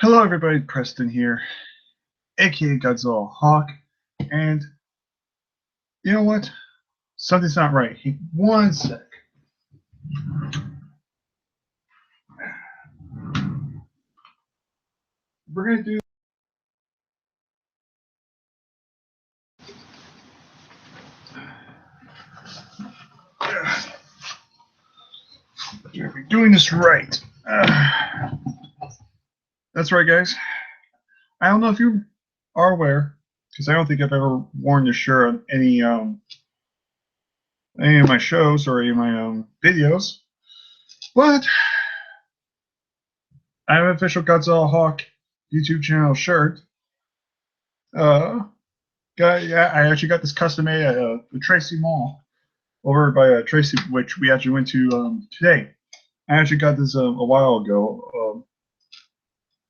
Hello everybody, Preston here, aka Godzilla Hawk, and you know what? Something's not right. One sec. We're gonna do we're doing this right. That's right, guys. I don't know if you are aware, because I don't think I've ever worn this shirt on any of my shows or any of my videos, but I have an official Godzilla Hawk YouTube channel shirt. Yeah, I actually got this custom made at the Tracy Mall over by Tracy, which we actually went to today. I actually got this a while ago,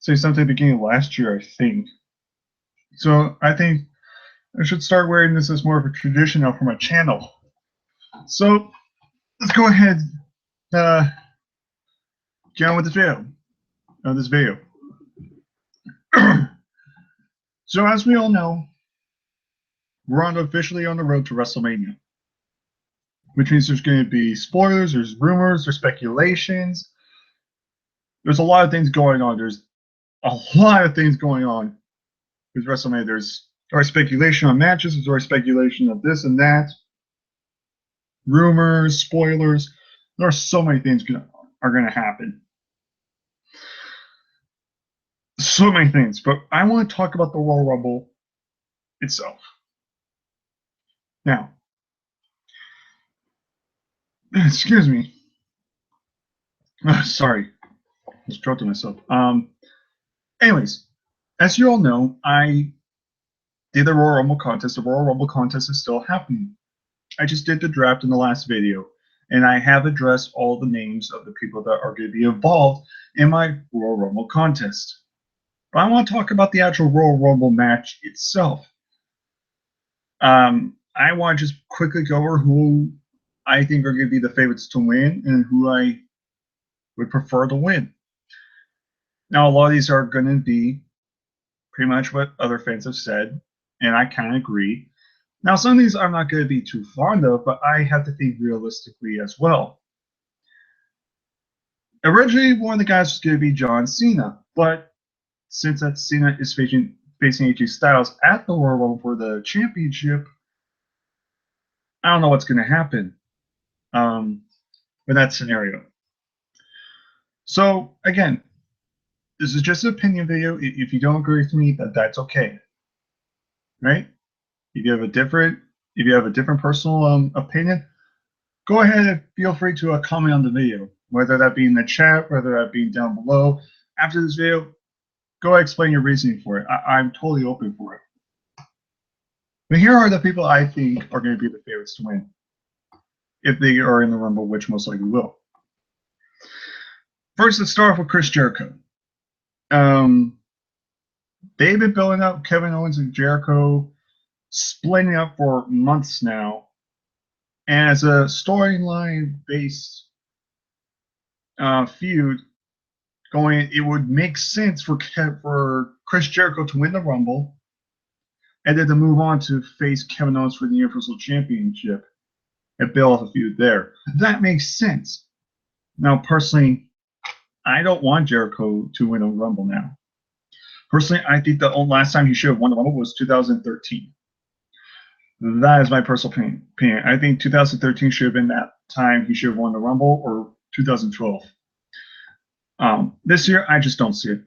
say something beginning of last year, I think. So I think I should start wearing this as more of a tradition now for my channel. So let's go ahead, get on with this video. So as we all know, we're officially on the road to WrestleMania, which means there's going to be spoilers, there's rumors, there's speculations. There's a lot of things going on. There's a lot of things going on with WrestleMania. There's already speculation on matches. There's already speculation of this and that. Rumors, spoilers. There are so many things are going to happen. So many things. But I want to talk about the Royal Rumble itself. Now, excuse me. Sorry. I just choked myself. Anyways, as you all know, I did the Royal Rumble contest. The Royal Rumble contest is still happening. I just did the draft in the last video, and I have addressed all the names of the people that are going to be involved in my Royal Rumble contest. But I want to talk about the actual Royal Rumble match itself. I want to just quickly go over who I think are going to be the favorites to win and who I would prefer to win. Now, a lot of these are going to be pretty much what other fans have said, and I kind of agree. Now, some of these I'm not going to be too fond of, but I have to think realistically as well. Originally, one of the guys was going to be John Cena, but since that Cena is facing AJ Styles at the Royal Rumble for the championship, I don't know what's going to happen in that scenario. So, again, this is just an opinion video. If you don't agree with me, that's okay. Right? If you have a different personal opinion, go ahead and feel free to comment on the video, whether that be in the chat, whether that be down below. After this video, go ahead and explain your reasoning for it. I'm totally open for it. But here are the people I think are going to be the favorites to win, if they are in the Rumble, which most likely will. First, let's start off with Chris Jericho. They've been building up Kevin Owens and Jericho, splitting up for months now. And as a storyline-based feud going, it would make sense for Chris Jericho to win the Rumble, and then to move on to face Kevin Owens for the Universal Championship and build a feud there. That makes sense. Now, personally, I don't want Jericho to win a Rumble now. Personally, I think the last time he should have won the Rumble was 2013. That is my personal opinion. I think 2013 should have been that time he should have won the Rumble, or 2012. This year, I just don't see it.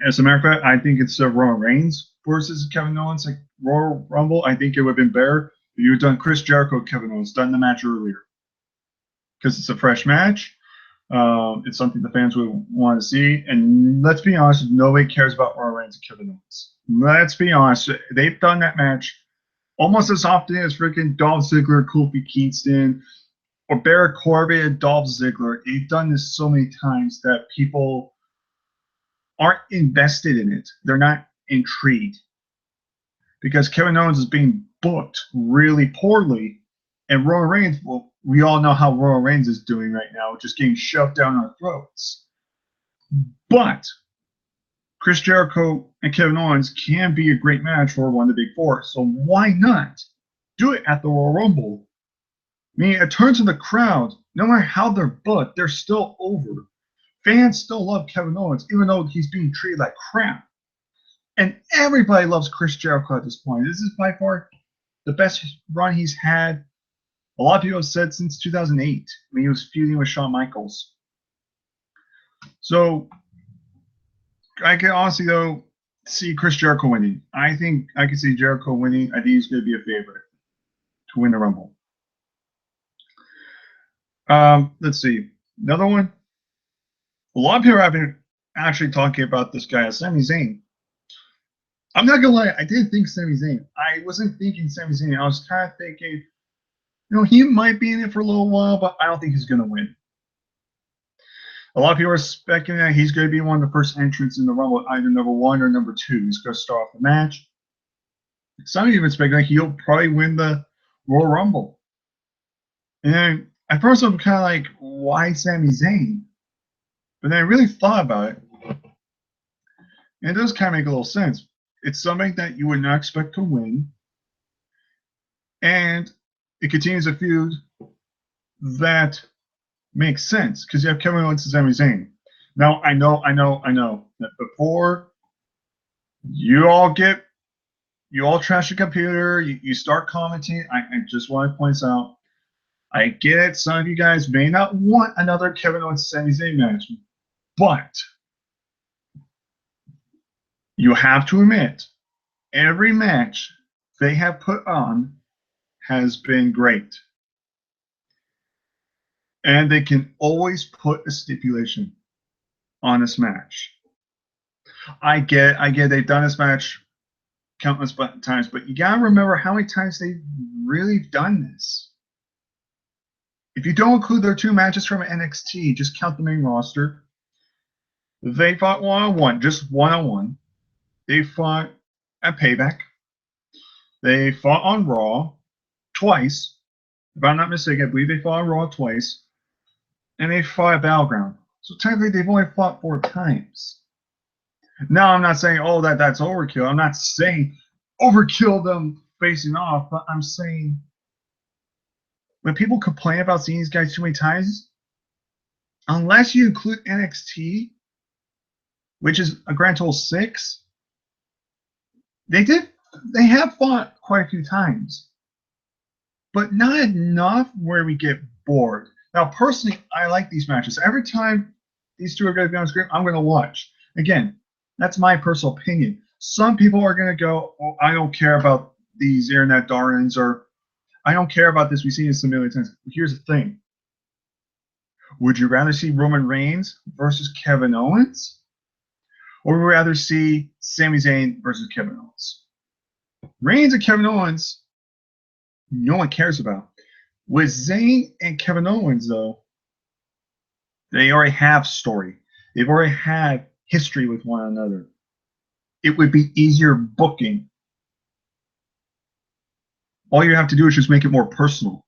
As a matter of fact, I think it's Roman Reigns versus Kevin Owens, like Royal Rumble. I think it would have been better if you had done Chris Jericho, Kevin Owens, done the match earlier, because it's a fresh match. It's something the fans would want to see. And let's be honest, nobody cares about Roman Reigns and Kevin Owens. Let's be honest. They've done that match almost as often as freaking Dolph Ziggler, Kofi Kingston, or Baron Corbin and Dolph Ziggler. They've done this so many times that people aren't invested in it. They're not intrigued. Because Kevin Owens is being booked really poorly. And Roman Reigns, well, we all know how Roman Reigns is doing right now, just getting shoved down our throats. But Chris Jericho and Kevin Owens can be a great match for one of the big four. So why not do it at the Royal Rumble? I mean, it turns to the crowd. No matter how they're booked, they're still over. Fans still love Kevin Owens, even though he's being treated like crap. And everybody loves Chris Jericho at this point. This is by far the best run he's had. A lot of people have said since 2008 when he was feuding with Shawn Michaels. So I can honestly, though, see Chris Jericho winning. I think I can see Jericho winning. I think he's going to be a favorite to win the Rumble. Let's see. Another one. A lot of people have been actually talking about this guy, Sami Zayn. I'm not going to lie. I didn't think Sami Zayn. I wasn't thinking Sami Zayn. I was kind of thinking, he might be in it for a little while, but I don't think he's going to win. A lot of people are speculating that he's going to be one of the first entrants in the Rumble, either number 1 or number 2. He's going to start off the match. Some even speculate he'll probably win the Royal Rumble. And at first I'm kind of like, why Sami Zayn? But then I really thought about it. And it does kind of make a little sense. It's something that you would not expect to win. And it continues a feud that makes sense because you have Kevin Owens and Sami Zayn. Now, I know that before you all trash the computer, you start commenting. I just want to point this out. I get it. Some of you guys may not want another Kevin Owens and Sami Zayn match, but you have to admit, every match they have put on has been great. And they can always put a stipulation on this match. I get they've done this match countless times, but you gotta remember how many times they've really done this. If you don't include their 2 matches from NXT, just count the main roster. They fought one-on-one, just one-on-one. They fought at Payback. They fought on Raw twice. If I'm not mistaken, I believe they fought on Raw twice. And they fought at Battleground. So technically, they've only fought 4 times. Now, I'm not saying, that's overkill. I'm not saying overkill them facing off, but I'm saying when people complain about seeing these guys too many times, unless you include NXT, which is a grand total 6, they have fought quite a few times, but not enough where we get bored. Now, personally, I like these matches. Every time these 2 are going to be on screen, I'm going to watch. Again, that's my personal opinion. Some people are going to go, I don't care about these internet darlings, or I don't care about this. We've seen this a million times. But here's the thing. Would you rather see Roman Reigns versus Kevin Owens? Or would you rather see Sami Zayn versus Kevin Owens? Reigns and Kevin Owens, no one cares about. With Zayn and Kevin Owens, though, they already have story. They've already had history with one another. It would be easier booking. All you have to do is just make it more personal.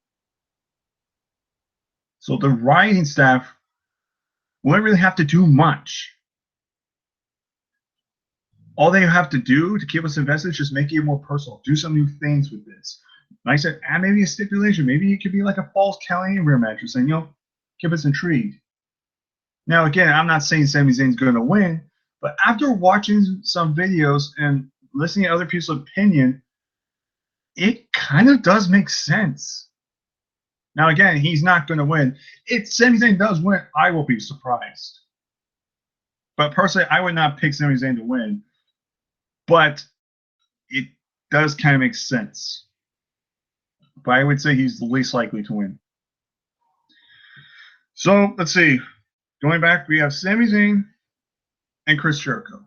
So the writing staff wouldn't really have to do much. All they have to do to keep us invested is just make it more personal. Do some new things with this. Like I said, add maybe a stipulation. Maybe it could be like a false Callie match or saying, keep us intrigued. Now, again, I'm not saying Sami Zayn's going to win, but after watching some videos and listening to other people's opinion, it kind of does make sense. Now, again, he's not going to win. If Sami Zayn does win, I will be surprised. But personally, I would not pick Sami Zayn to win. But it does kind of make sense. But I would say he's the least likely to win. So, let's see. Going back, we have Sami Zayn and Chris Jericho.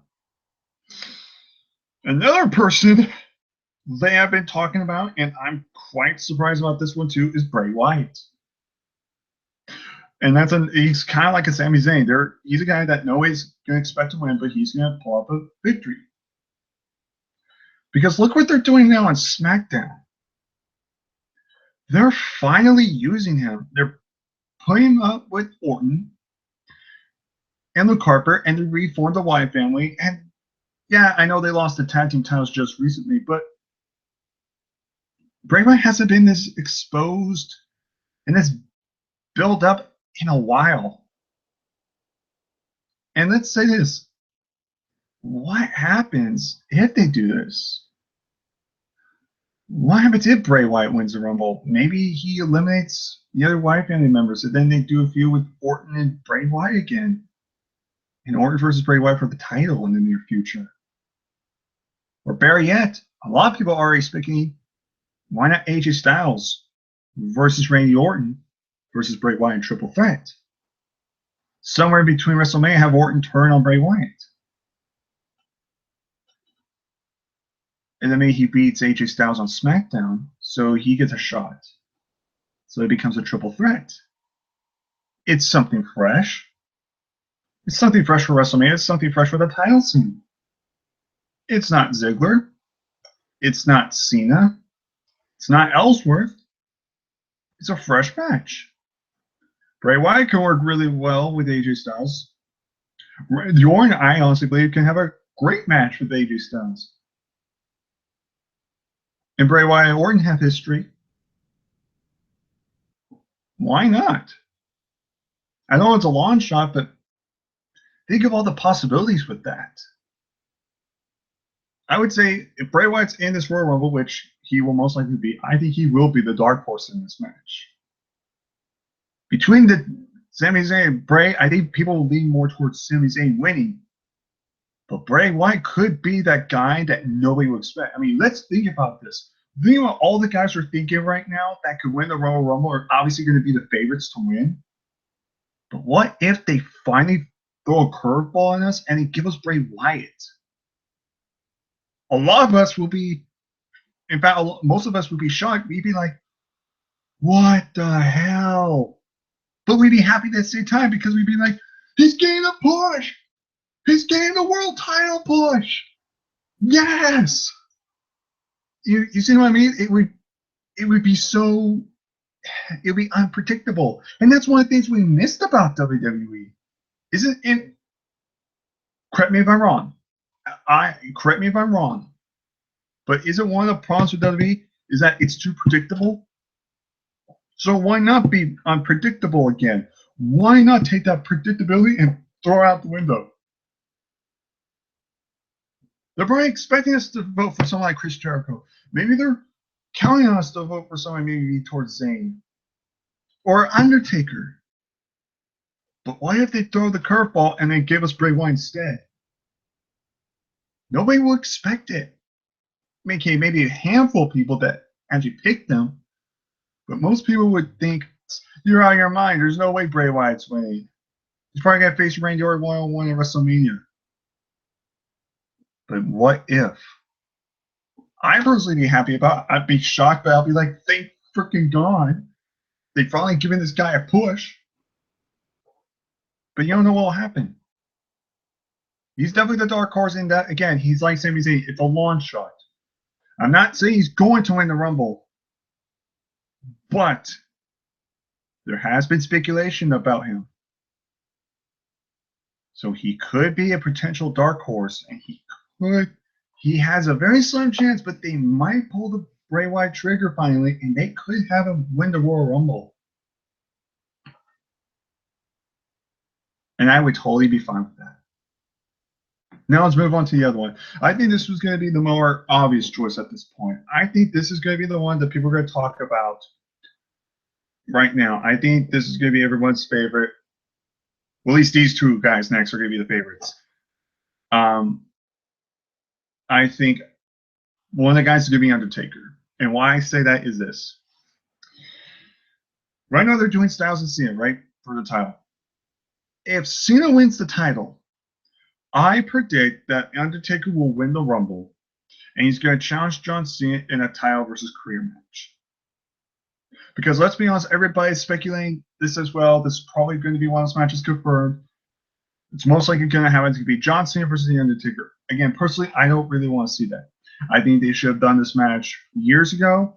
Another person they have been talking about, and I'm quite surprised about this one too, is Bray Wyatt. And he's kind of like a Sami Zayn. He's a guy that nobody's going to expect to win, but he's going to pull up a victory. Because look what they're doing now on SmackDown. They're finally using him. They're putting him up with Orton and Luke Harper, and they reformed the Wyatt family, and Yeah, I know they lost the tag team titles just recently, but Bray Wyatt hasn't been this exposed and this built up in a while. And let's say this. What happens if they do this? What happens if Bray Wyatt wins the Rumble? Maybe he eliminates the other Wyatt family members, and then they do a feud with Orton and Bray Wyatt again. And Orton versus Bray Wyatt for the title in the near future. Or better yet, a lot of people are already speculating, why not AJ Styles versus Randy Orton versus Bray Wyatt in triple threat? Somewhere in between WrestleMania, have Orton turn on Bray Wyatt. And then maybe he beats AJ Styles on SmackDown, so he gets a shot. So it becomes a triple threat. It's something fresh. It's something fresh for WrestleMania. It's something fresh for the title scene. It's not Ziggler. It's not Cena. It's not Ellsworth. It's a fresh match. Bray Wyatt can work really well with AJ Styles. Orton, I honestly believe, can have a great match with AJ Styles. And Bray Wyatt and Orton have history. Why not? I know it's a long shot, but think of all the possibilities with that. I would say if Bray Wyatt's in this Royal Rumble, which he will most likely be, I think he will be the dark horse in this match. Between the Sami Zayn and Bray, I think people will lean more towards Sami Zayn winning. But Bray Wyatt could be that guy that nobody would expect. I mean, let's think about this. Think about all the guys are thinking right now that could win the Royal Rumble are obviously going to be the favorites to win. But what if they finally throw a curveball on us and they give us Bray Wyatt? A lot of us will be, in fact, most of us would be shocked. We'd be like, what the hell? But we'd be happy at the same time because we'd be like, he's getting a push. He's getting the world title push. Yes. You see what I mean? It would be so, it would be unpredictable. And that's one of the things we missed about WWE. Isn't it? Correct me if I'm wrong. Correct me if I'm wrong. But isn't one of the problems with WWE is that it's too predictable? So why not be unpredictable again? Why not take that predictability and throw it out the window? They're probably expecting us to vote for someone like Chris Jericho. Maybe they're counting on us to vote for someone maybe towards Zayn or Undertaker. But what if they throw the curveball and then give us Bray Wyatt instead? Nobody will expect it. Maybe a handful of people that actually picked them, but most people would think, you're out of your mind. There's no way Bray Wyatt's winning. He's probably going to face Randy Orton one-on-one at WrestleMania. But what if? I personally be happy about it. I'd be shocked, but I'll be like, thank freaking God. They finally given this guy a push. But you don't know what will happen. He's definitely the dark horse in that. Again, he's like Sami Zayn. It's a long shot. I'm not saying he's going to win the Rumble. But there has been speculation about him. So he could be a potential dark horse, and he has a very slim chance, but they might pull the Bray Wyatt trigger finally, and they could have him win the Royal Rumble. And I would totally be fine with that. Now let's move on to the other one. I think this was going to be the more obvious choice at this point. I think this is going to be the one that people are going to talk about right now. I think this is going to be everyone's favorite. Well, at least these two guys next are going to be the favorites. I think one of the guys is going to be Undertaker. And why I say that is this. Right now they're doing Styles and Cena, right, for the title. If Cena wins the title, I predict that Undertaker will win the Rumble, and he's going to challenge John Cena in a title versus career match. Because let's be honest, everybody's speculating this as well. This is probably going to be one of those matches confirmed. It's most likely going to happen. It's going to be John Cena versus The Undertaker. Again, personally, I don't really want to see that. I think they should have done this match years ago.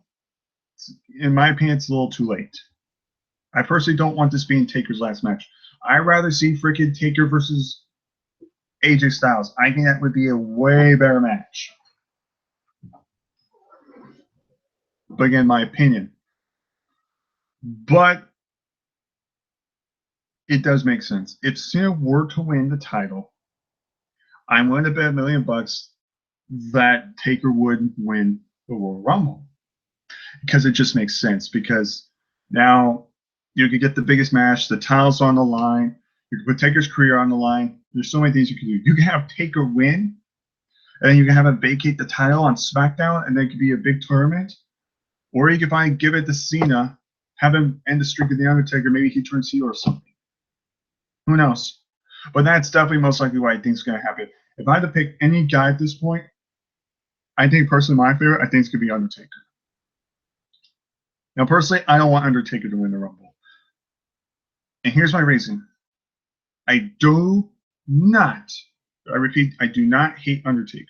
In my opinion, it's a little too late. I personally don't want this being Taker's last match. I'd rather see freaking Taker versus AJ Styles. I think that would be a way better match. But again, my opinion. But it does make sense. If Cena were to win the title, I'm willing to bet $1 million that Taker would win the Royal Rumble. Because it just makes sense. Because now you could get the biggest match, the title's on the line, you can put Taker's career on the line. There's so many things you can do. You can have Taker win, and then you can have him vacate the title on SmackDown, and then it could be a big tournament. Or you can give it to Cena, have him end the streak of The Undertaker. Maybe he turns heel or something. Who knows? But that's definitely most likely what I think is going to happen. If I had to pick any guy at this point, I think personally my favorite, I think it's going to be Undertaker. Now, personally, I don't want Undertaker to win the Rumble. And here's my reason. I repeat, I do not hate Undertaker.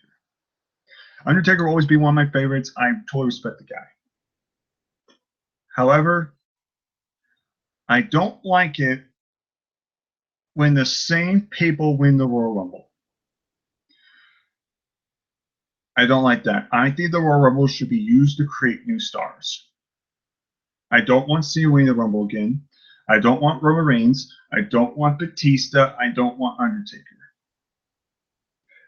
Undertaker will always be one of my favorites. I totally respect the guy. However, I don't like it when the same people win the Royal Rumble. I don't like that. I think the Royal Rumble should be used to create new stars. I don't want Cena winning the Rumble again. I don't want Roman Reigns. I don't want Batista. I don't want Undertaker.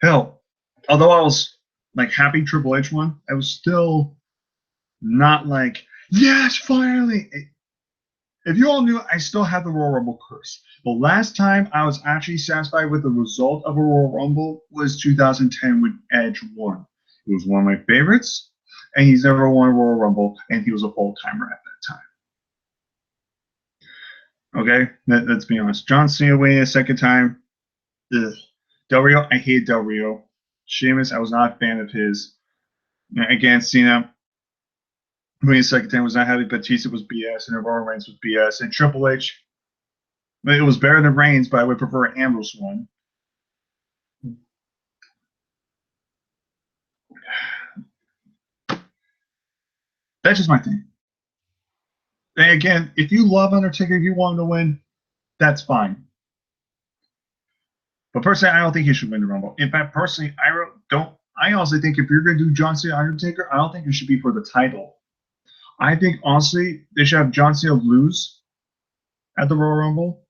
Hell, although I was like happy Triple H won, I was still not like, yes, finally. If you all knew, I still have the Royal Rumble curse. The last time I was actually satisfied with the result of a Royal Rumble was 2010 when Edge won. It was one of my favorites, and he's never won a Royal Rumble, and he was a full-timer at that time. Okay, let's be honest. John Cena winning a second time. Ugh. Del Rio, I hate Del Rio. Sheamus, I was not a fan of his. Again, Cena winning a second time was not happy. Batista was BS, and Roman Reigns was BS. And Triple H, it was better than Reigns, but I would prefer Ambrose won. That's just my thing. And again, if you love Undertaker, if you want him to win, that's fine. But personally, I don't think he should win the Rumble. In fact, personally, I honestly think if you're going to do John Cena Undertaker, I don't think it should be for the title. I think honestly they should have John Cena lose at the Royal Rumble,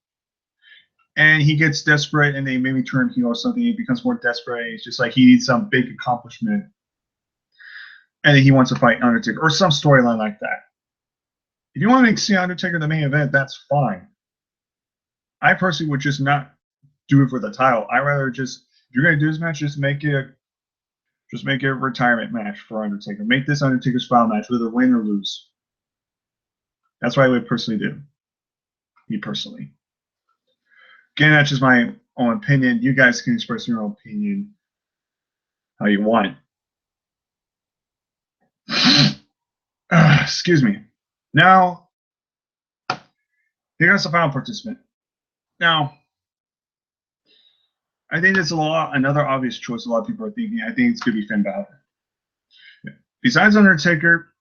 and he gets desperate, and they maybe turn heel or something. He becomes more desperate. It's just like he needs some big accomplishment, and then he wants to fight Undertaker or some storyline like that. If you want to make Cena Undertaker the main event, that's fine. I personally would just not do it for the title. I rather just, if you're going to do this match, just make it a retirement match for Undertaker. Make this Undertaker style match, whether win or lose. That's what I would personally do. Me personally. Again, that's just my own opinion. You guys can express your own opinion how you want. Excuse me. Now, here's the final participant. Now, I think there's another obvious choice a lot of people are thinking. I think it's going to be Finn Balor. Besides Undertaker,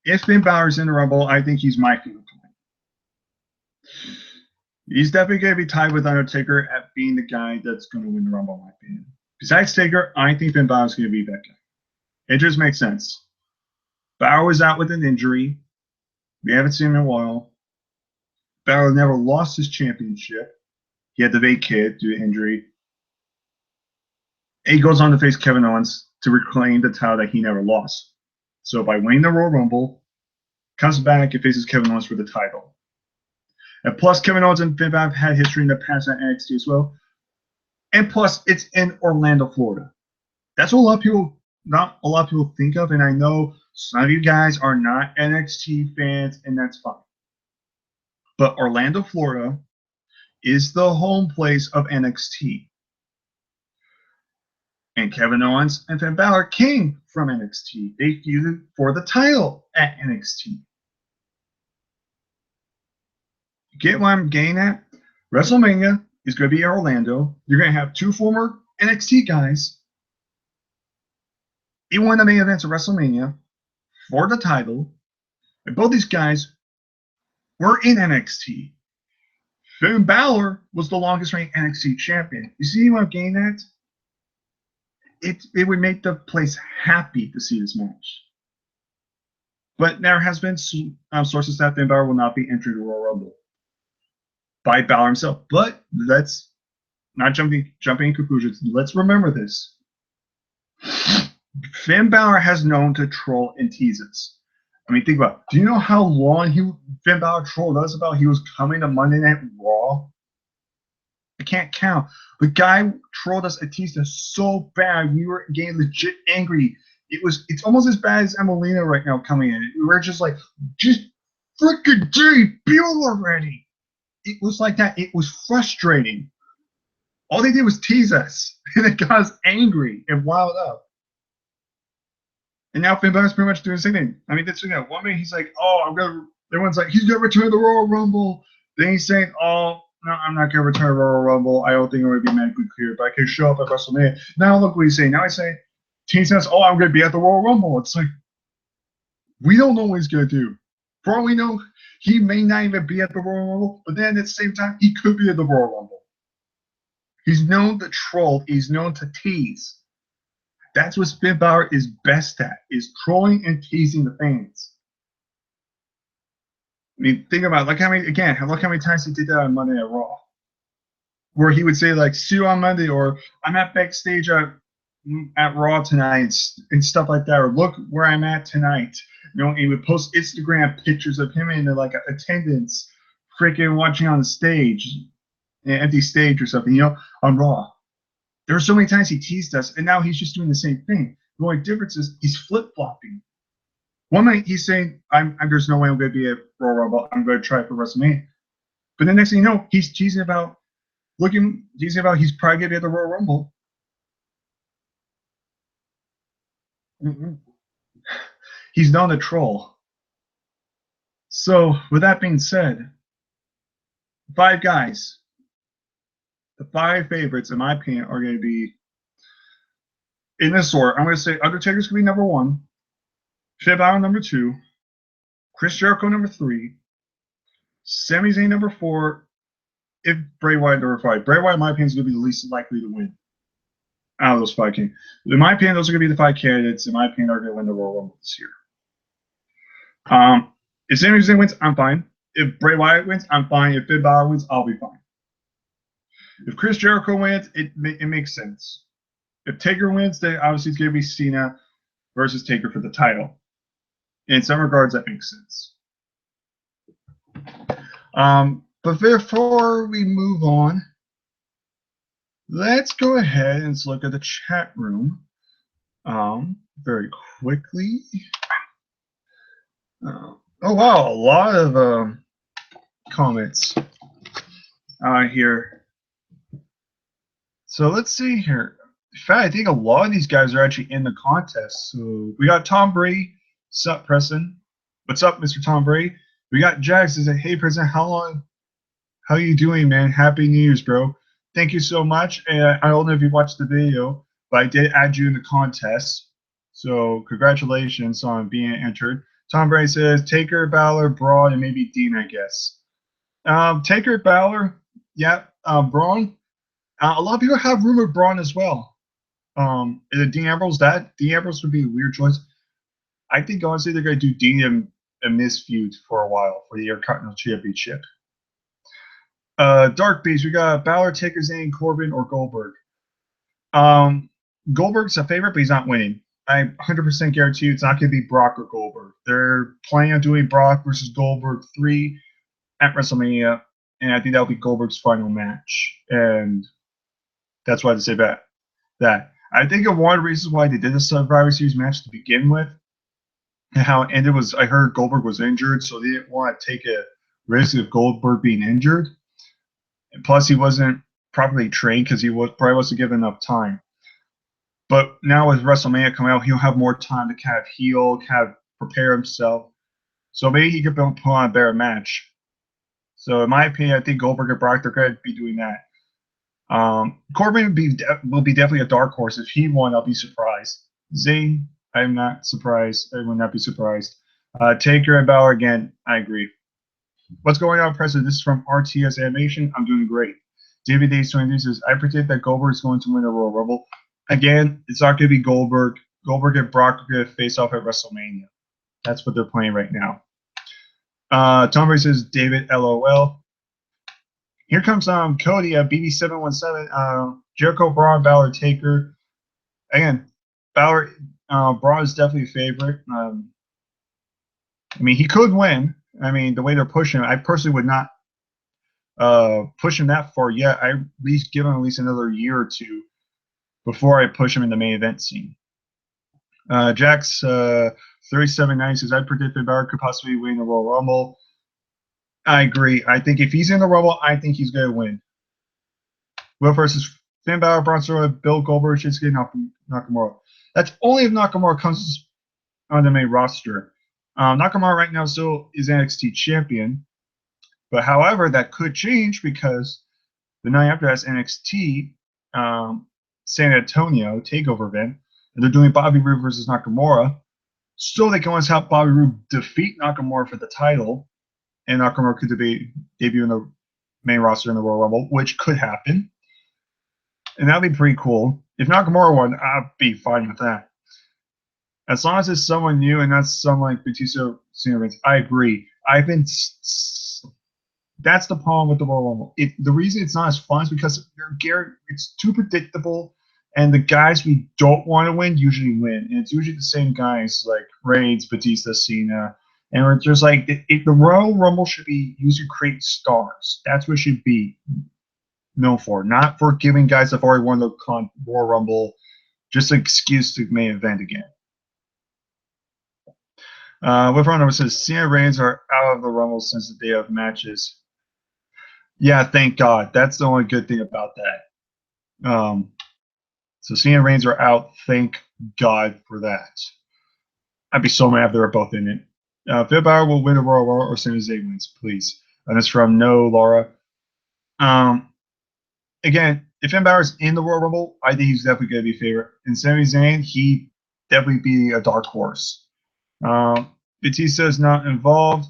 if Finn Balor's in the Rumble, I think he's my favorite to win. He's definitely going to be tied with Undertaker at being the guy that's going to win the Rumble, in my opinion. Besides Taker, I think Finn Balor's going to be that guy. It just makes sense. Balor was out with an injury. We haven't seen him in a while. Balor never lost his championship. He had to vacate due to injury. And he goes on to face Kevin Owens to reclaim the title that he never lost. So by winning the Royal Rumble, comes back and faces Kevin Owens for the title. And plus, Kevin Owens and Finn Balor have had history in the past at NXT as well. And plus, it's in Orlando, Florida. That's what not a lot of people think of. And I know some of you guys are not NXT fans, and that's fine. But Orlando, Florida is the home place of NXT. And Kevin Owens and Finn Balor came from NXT. They feuded for the title at NXT. You get what I'm getting at? WrestleMania is going to be in Orlando. You're going to have two former NXT guys in one of the main events of WrestleMania for the title. And both these guys were in NXT. Finn Balor was the longest reigning NXT champion. You see what I'm getting at? It would make the place happy to see this match. But there has been sources that Finn Balor will not be entering the Royal Rumble by Balor himself. But let's not jumping in conclusions. Let's remember this. Finn Balor has known to troll and tease us. I mean, think about it. Do you know how long Finn Balor trolled us about he was coming to Monday Night Raw? I can't count. The guy trolled us and teased us so bad. We were getting legit angry. It's almost as bad as Emelina right now coming in. We were just like, just freaking debut already. It was like that. It was frustrating. All they did was tease us, and it got us angry and wild up. And now Finn Balor's pretty much doing the same thing. I mean, that's, one minute he's like, everyone's like, he's gonna return to the Royal Rumble. Then he's saying, oh, no, I'm not gonna return to the Royal Rumble. I don't think I'm gonna be medically cleared, but I can show up at WrestleMania. Now look what he's saying. Now he's saying, teasing us, oh, I'm gonna be at the Royal Rumble. It's like, we don't know what he's gonna do. For all we know, he may not even be at the Royal Rumble, but then at the same time, he could be at the Royal Rumble. He's known to troll. He's known to tease. That's what Finn Balor is best at, is trolling and teasing the fans. I mean, think about it. Look how many times he did that on Monday Night Raw. Where he would say, like, see you on Monday, or I'm at backstage at Raw tonight, and stuff like that, or look where I'm at tonight. He would post Instagram pictures of him in like attendance, freaking watching on the stage, an empty stage or something, on Raw. There were so many times he teased us, and now he's just doing the same thing. The only difference is he's flip-flopping. One night he's saying, there's no way I'm going to be at Royal Rumble. I'm going to try for WrestleMania. But the next thing you know, he's teasing about he's probably going to be at the Royal Rumble. He's known to troll. So, with that being said, 5 guys. The 5 favorites, in my opinion, are going to be in this order. I'm going to say Undertaker's going to be number 1, Finn Balor number 2, Chris Jericho number 3, Sami Zayn number 4, if Bray Wyatt number 5. Bray Wyatt, in my opinion, is going to be the least likely to win out of those 5 candidates. In my opinion, those are going to be the 5 candidates. In my opinion, are going to win the Royal Rumble this year. If Sami Zayn wins, I'm fine. If Bray Wyatt wins, I'm fine. If Finn Balor wins, I'll be fine. If Chris Jericho wins, it makes sense. If Taker wins, then obviously it's going to be Cena versus Taker for the title. In some regards, that makes sense. But before we move on, let's go ahead and look at the chat room very quickly. Oh, wow, a lot of comments here. So let's see here. In fact, I think a lot of these guys are actually in the contest. So we got Tom Brady. What's up, Preston? What's up, Mr. Tom Brady? We got Jax. Is like, hey, President, how you doing, man? Happy New Year's, bro. Thank you so much. And I don't know if you watched the video, but I did add you in the contest. So congratulations on being entered. Tom Brady says Taker, Balor, Braun, and maybe Dean, I guess. Taker, Balor, yeah. Braun. A lot of people have rumored Braun as well. Is it Dean Ambrose? Dean Ambrose would be a weird choice. I think honestly they're going to do Dean and Miz feud for a while for the Intercontinental Championship. Dark Beast, we got Balor, Taker, Zayn, Corbin, or Goldberg. Goldberg's a favorite, but he's not winning. I 100% guarantee you it's not going to be Brock or Goldberg. They're planning on doing Brock versus Goldberg 3 at WrestleMania, and I think that'll be Goldberg's final match. And that's why I say that. I think of one of the reasons why they did the Survivor Series match to begin with, and how it ended was I heard Goldberg was injured, so they didn't want to take a risk of Goldberg being injured. And plus, he wasn't properly trained because probably wasn't given enough time. But now with WrestleMania coming out, he'll have more time to kind of heal, kind of prepare himself. So maybe he could put on a better match. So in my opinion, I think Goldberg and Brock, they're going to be doing that. Corbin will be definitely a dark horse. If he won, I'll be surprised. Zayn, I'm not surprised. I will not be surprised. Taker and Balor, again, I agree. What's going on, President? This is from RTS Animation. I'm doing great. David Days 23 says, I predict that Goldberg is going to win the Royal Rumble. Again, it's not going to be Goldberg. Goldberg and Brock are going to face off at WrestleMania. That's what they're playing right now. Tom Brady says, David, LOL. Here comes Cody at BB717. Jericho, Braun, Balor, Taker. Again, Balor, Braun is definitely a favorite. I mean, he could win. I mean, the way they're pushing him, I personally would not push him that far yet. I at least give him at least another year or two before I push him in the main event scene. Jax 3790 says, I predict that Balor could possibly win the Royal Rumble. I agree. I think if he's in the Rumble, I think he's going to win. Will versus Finn Balor, Braun Strowman, Bill Goldberg, Shinsuke Nakamura. That's only if Nakamura comes on the main roster. Nakamura right now still is NXT champion, but however, that could change because the night after that's NXT San Antonio takeover event, and they're doing Bobby Roode versus Nakamura. So they can always have Bobby Roode defeat Nakamura for the title, and Nakamura could debut in the main roster in the Royal Rumble, which could happen, and that'd be pretty cool. If Nakamura won, I'd be fine with that. As long as it's someone new and not someone like Batista Cena Reigns, I agree. That's the problem with the Royal Rumble. The reason it's not as fun is because it's too predictable, and the guys we don't want to win usually win, and it's usually the same guys like Reigns, Batista, Cena, and we're just like the Royal Rumble should be used to create stars. That's what it should be known for, not for giving guys that have already won the Royal Rumble just an excuse to main event again. Whipper says Cena Reigns are out of the Rumble since the day of matches. Yeah, thank God. That's the only good thing about that. So Cena Reigns are out. Thank God for that. I'd be so mad if they were both in it. Finn Balor will win the Royal Rumble or Sami Zayn wins, please. And it's from No Laura. Again, if Finn Balor's in the Royal Rumble, I think he's definitely going to be a favorite. And Sami Zayn, he definitely be a dark horse. Batista is not involved.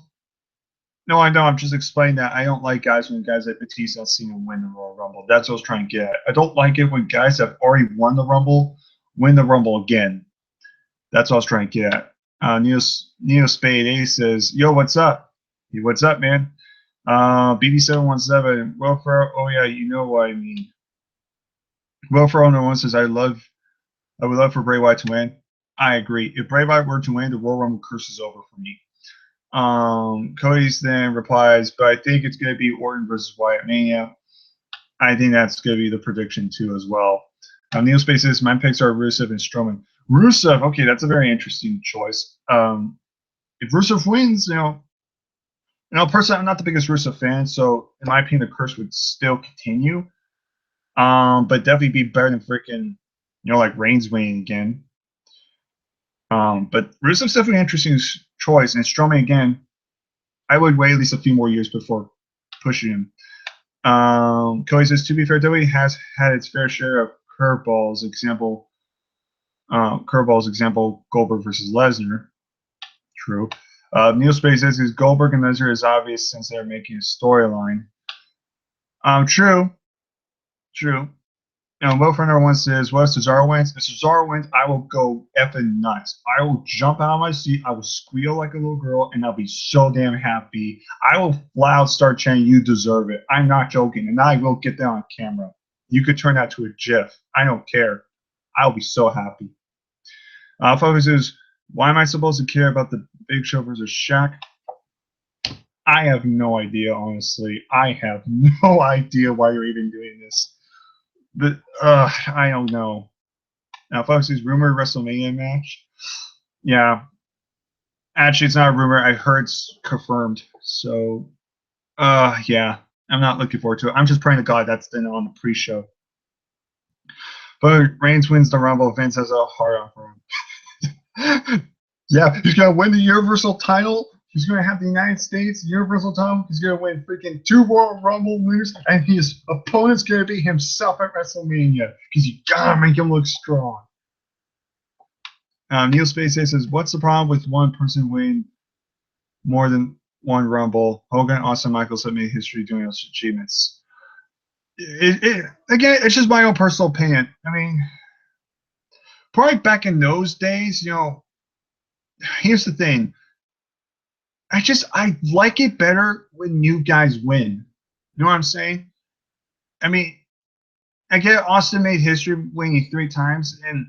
No, I know. I'm just explaining that I don't like guys when guys like Batista and Cena win the Royal Rumble. That's what I was trying to get at. I don't like it when guys have already won the Rumble win the Rumble again. That's what I was trying to get at. Neo Spade A says, "Yo, what's up? Hey, what's up, man?" BB717. Welfare. Oh yeah, you know what I mean. Welfare Owner One says, I would love for Bray Wyatt to win. I agree. If Bray Wyatt were to win, the Royal Rumble curse is over for me. Cody's then replies, but I think it's going to be Orton versus Wyatt Mania. I think that's going to be the prediction too as well. Neil Space says, my picks are Rusev and Strowman. Rusev, okay, that's a very interesting choice. If Rusev wins, personally, I'm not the biggest Rusev fan, so in my opinion, the curse would still continue. But definitely be better than freaking, like Reigns winning again. But Rusev's definitely an interesting choice, and Strowman again. I would wait at least a few more years before pushing him. Cody says, to be fair, WWE has had its fair share of curveballs. Example, Goldberg versus Lesnar. True. Neil Space says, Goldberg and Lesnar is obvious since they're making a storyline. True. Will Friender one says, what if Cesaro wins? If Cesaro wins, I will go effing nuts. I will jump out of my seat. I will squeal like a little girl, and I'll be so damn happy. I will loud start chanting, you deserve it. I'm not joking, and I will get that on camera. You could turn that to a GIF. I don't care. I'll be so happy. Focus says, why am I supposed to care about the Big Show versus Shaq? I have no idea, honestly. I have no idea why you're even doing this. But I don't know. Now, folks, is rumored WrestleMania match. Yeah, actually, it's not a rumor. I heard it's confirmed. So, yeah, I'm not looking forward to it. I'm just praying to God that's then on the pre-show. But Reigns wins the Rumble. Vince has a hard on for him. Yeah, he's gonna win the Universal title. He's going to have the United States Universal title. He's going to win freaking 2 Royal Rumble winners, and his opponent's going to be himself at WrestleMania because you got to make him look strong. Neil Space says, what's the problem with one person winning more than won Rumble. Hogan, Austin, Michaels have made history doing those achievements. Again, it's just my own personal opinion. I mean, probably back in those days, here's the thing. I like it better when new guys win. You know what I'm saying? I mean, I get Austin made history winning 3 times, and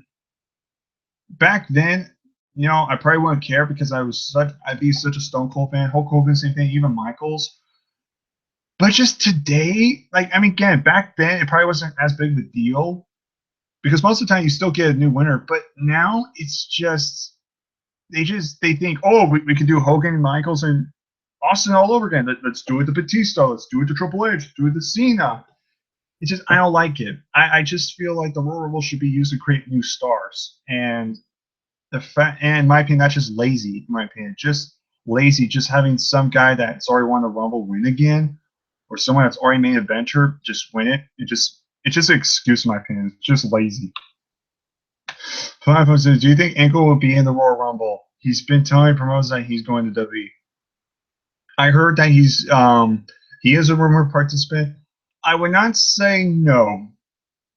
back then, I probably wouldn't care because I'd be such a Stone Cold fan. Hulk Hogan, same thing, even Michaels. But just today, again, back then it probably wasn't as big of a deal because most of the time you still get a new winner. But now it's just they think, oh, we can do Hogan, Michaels, and Austin all over again. Let's do it to Batista. Let's do it to Triple H. Let's do it to Cena. It's just I don't like it. I just feel like the Royal Rumble should be used to create new stars, and in my opinion, that's just lazy. In my opinion, just lazy. Just having some guy that's already won the Rumble win again, or someone that's already made a venture just win it. It's just an excuse, in my opinion. It's just lazy. Do you think Angle will be in the Royal Rumble? He's been telling promoters that he's going to WWE. I heard that he is a rumored participant. I would not say no,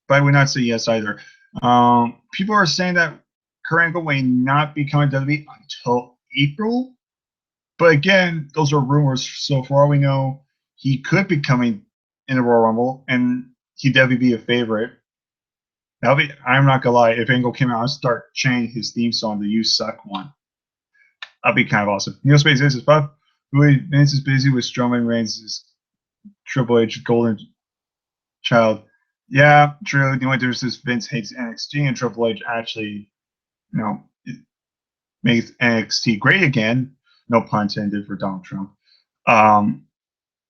but I would not say yes either. People are saying that Kurt Angle may not be coming to WWE until April, but again, those are rumors. So for all we know, he could be coming in the Royal Rumble, and he'd definitely be a favorite. I'm not gonna lie, if Angle came out and start chanting his theme song, the "You Suck" one, that'd be kind of awesome. Neil Space is Puff. Vince is busy with Strowman, Reigns' Triple H golden child. Yeah, true. The only difference is Vince hates NXT, and Triple H actually, makes NXT great again. No pun intended for Donald Trump.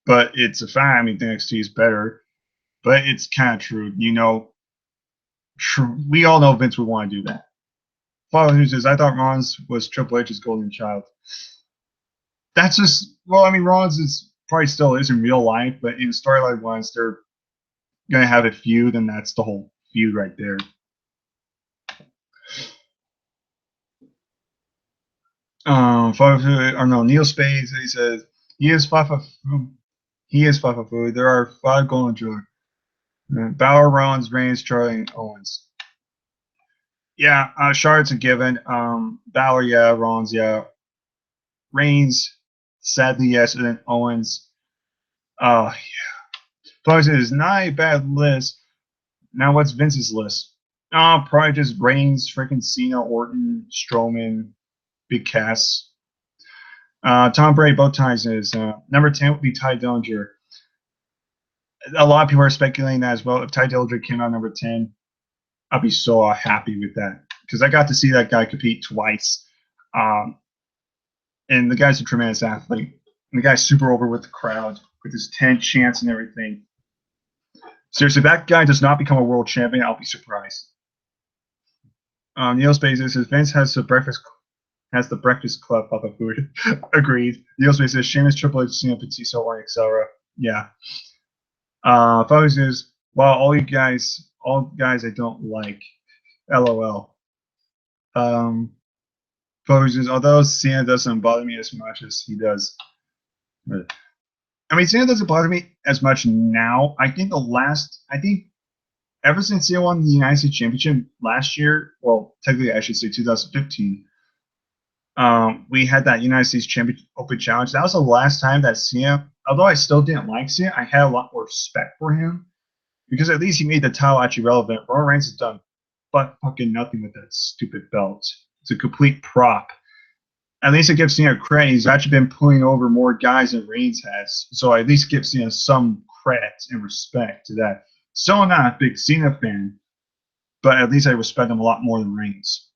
But it's a fact. I mean, NXT is better, but it's kind of true. We all know Vince would want to do that. Follow news is I thought Rollins was Triple H's golden child. That's just Rollins is probably still is in real life, but in storyline wise, they're gonna have a feud, and that's the whole feud right there. Neil Spades, he says he is Fafa. He is Fafa Food. There are 5 golden children. Balor, Rollins, Reigns, Charlie, and Owens. Yeah, Charlotte's a given. Balor, yeah. Rollins, yeah. Reigns, sadly, yes. And then Owens. Yeah. Plus, it is not a bad list. Now, what's Vince's list? Probably just Reigns, freaking Cena, Orton, Strowman, Big Cass. Tom Brady, both times is number 10 would be Ty Dillinger. A lot of people are speculating that as well. If Ty Dillinger came out number 10, I'd be so happy with that because I got to see that guy compete twice. And the guy's a tremendous athlete. And the guy's super over with the crowd with his 10 chants and everything. Seriously, if that guy does not become a world champion, I'll be surprised. Neil Space says Vince has the Breakfast Club of a food. Agreed. Neil Space says Sheamus, Triple H, Cena, Batista, or etc. Yeah. Focus is all guys I don't like. LOL. Focus is although Cena doesn't bother me as much as he does. Cena doesn't bother me as much now. I think ever since Cena won the United States Championship last year, well, technically I should say 2015, we had that United States Championship Open Challenge. That was the last time that Cena, although I still didn't like Cena, I had a lot more respect for him because at least he made the title actually relevant. Roman Reigns has done but fucking nothing with that stupid belt. It's a complete prop. At least it gives Cena credit. He's actually been pulling over more guys than Reigns has. So I at least give Cena some credit and respect to that. Still not a big Cena fan, but at least I respect him a lot more than Reigns.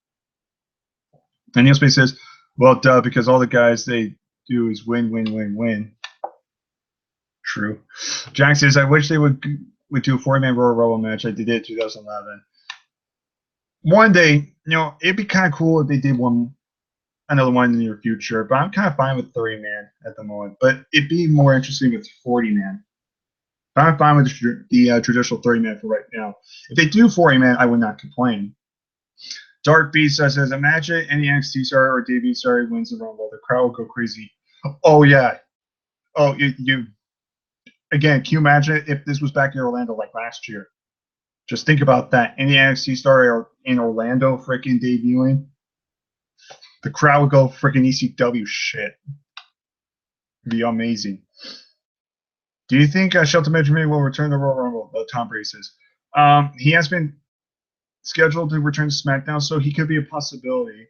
And Neil Space says, well, duh, because all the guys they do is win, win, win, win. True. Jack says, I wish they would do a 40-man Royal Rumble match like they did in 2011. One day, it'd be kind of cool if they did another one in the near future, but I'm kind of fine with 30-man at the moment. But it'd be more interesting with 40-man. I'm fine with the traditional 30-man for right now. If they do 40-man, I would not complain. Dark Beast says, imagine any NXT star or debut star wins the Rumble. The crowd will go crazy. Oh, yeah. Oh, you again, can you imagine if this was back in Orlando like last year? Just think about that. Any NXT star in Orlando freaking debuting, the crowd would go freaking ECW shit. It'd be amazing. Do you think Shelton Benjamin will return to Royal Rumble? Tom Brady says. He has been scheduled to return to SmackDown, so he could be a possibility.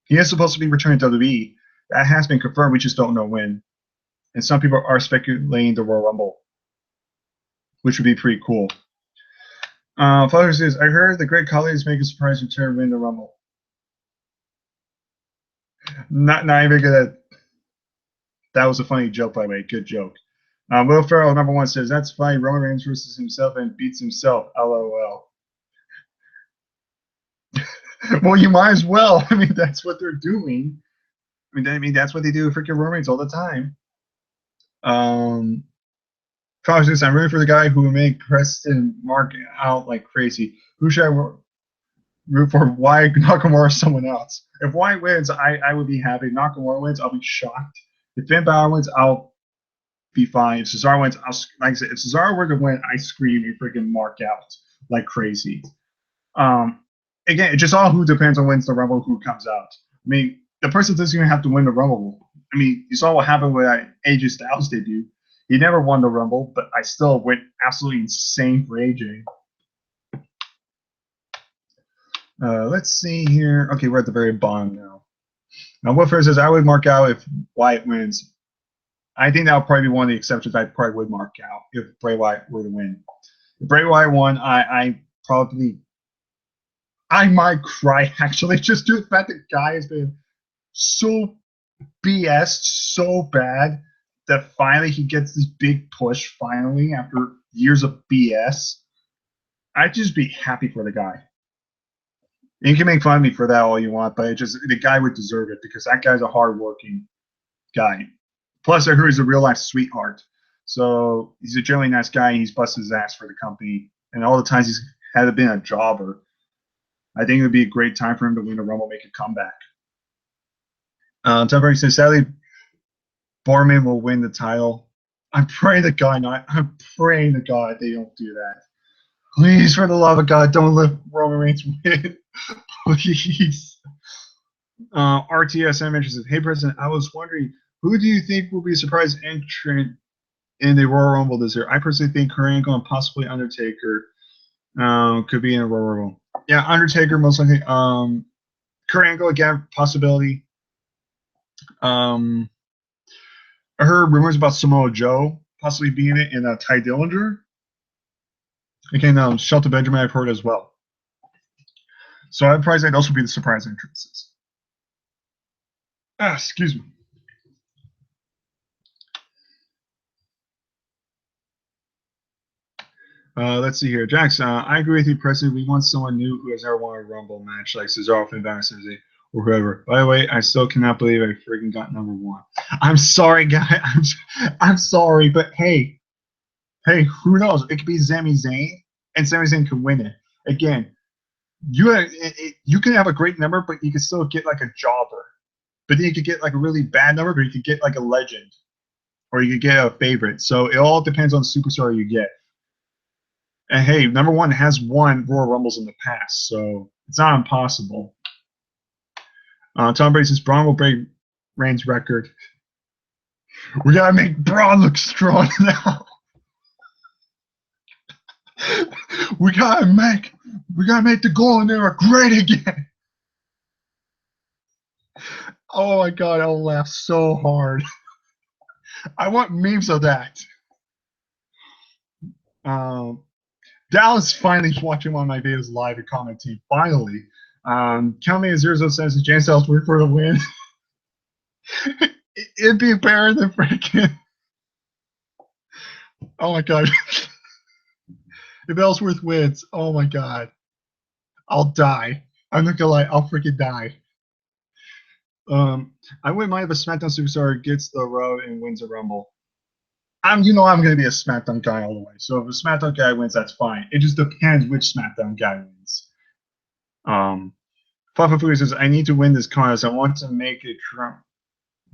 He is supposed to be returning to WWE. That has been confirmed. We just don't know when. And some people are speculating the Royal Rumble, which would be pretty cool. Father says, I heard the Great Khali is making a surprise return in the Rumble. Not even good. That was a funny joke, by the way. Good joke. Will Ferrell, number one, says, that's fine. Roman Reigns versus himself and beats himself. LOL. Well, you might as well. I mean, that's what they're doing. I mean, that's what they do with freaking Roman Reigns all the time. Father says, I'm rooting for the guy who will make Preston mark out like crazy. Who should I root for? Why Nakamura or someone else? If Wyatt wins, I would be happy. If Nakamura wins, I'll be shocked. If Finn Balor wins, I'll be fine. If Cesaro wins, like I said, if Cesaro were to win, I scream and freaking mark out like crazy. Again, it just all who depends on wins the Rumble, who comes out. I mean, the person doesn't even have to win the Rumble. I mean, you saw what happened with AJ Styles' debut. He never won the Rumble, but I still went absolutely insane for AJ. Let's see here. Okay, we're at the very bottom now. Now, Wilfred says, I would mark out if Wyatt wins. I think that would probably be one of the exceptions I probably would mark out if Bray Wyatt were to win. If Bray Wyatt won, I might cry, actually, just due to the fact that guy has been so BS, so bad, that finally he gets this big push finally after years of BS. I'd just be happy for the guy. And you can make fun of me for that all you want, but the guy would deserve it because that guy's a hardworking guy. Plus, I heard he's a real life sweetheart. So he's a generally nice guy. And he's busted his ass for the company, and all the times he's had been a jobber. I think it would be a great time for him to win the Rumble, make a comeback. Tom Brady says, sadly, Borman will win the title. I'm praying to God they don't do that. Please, for the love of God, don't let Roman Reigns win. Please. RTSM says, hey, President, I was wondering, who do you think will be a surprise entrant in the Royal Rumble this year? I personally think Kurt Angle and possibly Undertaker could be in a Royal Rumble. Yeah, Undertaker most likely. Kurt Angle, again, possibility. I heard rumors about Samoa Joe possibly being it, and Ty Dillinger. Again, Shelton Benjamin I've heard as well. So I'm surprised they'd also be the surprise entrances. Excuse me. Let's see here. Jax, I agree with you, President. We want someone new who has never won a Rumble match like Cesaro, Finn Balor, or whoever. By the way, I still cannot believe I freaking got number one. I'm sorry, guy. I'm sorry, but hey, who knows? It could be Sami Zayn, and Sami Zayn could win it. Again, you can have a great number, but you can still get like a jobber. But then you could get like a really bad number, but you could get like a legend, or you could get a favorite. So it all depends on the superstar you get. And hey, number one has won Royal Rumbles in the past, so it's not impossible. Tom Brady says Braun will break Reigns' record. We gotta make Braun look strong now. we gotta make the Golden Era great again. Oh my God, I'll laugh so hard. I want memes of that. Dallas finally watching one of my videos live and commenting. Finally. Count me as 0 says James Ellsworth for the win. It'd be better than freaking. Oh my God. If Ellsworth wins, oh my God. I'll die. I'm not gonna lie, I'll freaking die. I wouldn't mind if a SmackDown superstar gets the rub and wins a Rumble. I'm gonna be a SmackDown guy all the way. So if a SmackDown guy wins, that's fine. It just depends which SmackDown guy wins. Papa Fuji says, I need to win this contest. I want to make a